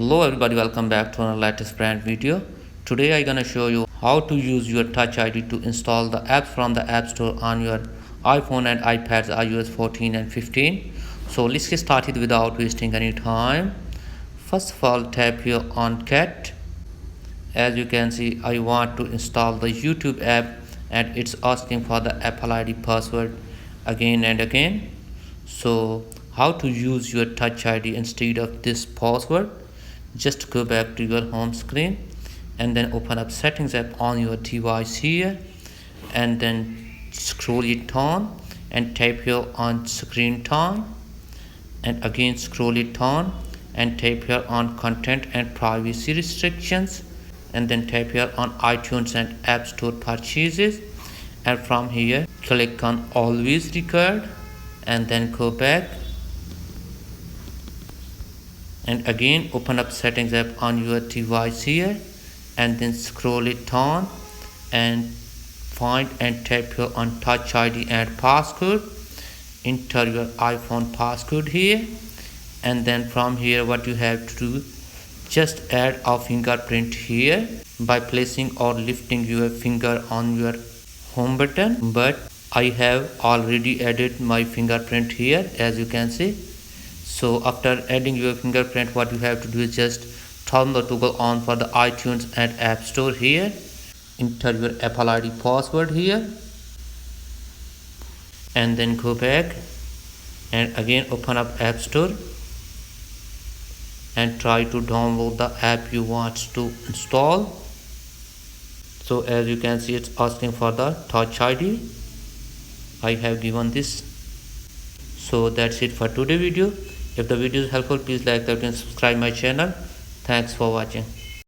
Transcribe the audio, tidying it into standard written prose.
Hello everybody, welcome back to our latest brand video. Today I'm gonna show you how to use your Touch ID to install the apps from the App Store on your iPhone and iPads iOS 14 and 15. So let's get started without wasting any time. First of all, tap here on Cat. As you can see, I want to install the YouTube app and it's asking for the Apple ID password again and again. So how to use your Touch ID instead of this password? Just go back to your home screen and then open up settings app on your device here and then scroll it on and tap here on screen time and again scroll it on and tap here on content and privacy restrictions and then tap here on iTunes and App Store purchases, and from here click on always record and then go back and again open up settings app on your device here and then scroll it on and find and tap here on Touch ID and passcode. Enter your iPhone passcode here and then from here what you have to do, just add a fingerprint here by placing or lifting your finger on your home button, but I have already added my fingerprint here as you can see. So after adding your fingerprint, what you have to do is just turn the toggle on for the iTunes and App Store here. Enter your Apple ID password here and then go back and again open up App Store and try to download the app you want to install. So as you can see, it's asking for the Touch ID. I have given this. So that's it for today's video. If the video is helpful, please like that and subscribe my channel. Thanks for watching.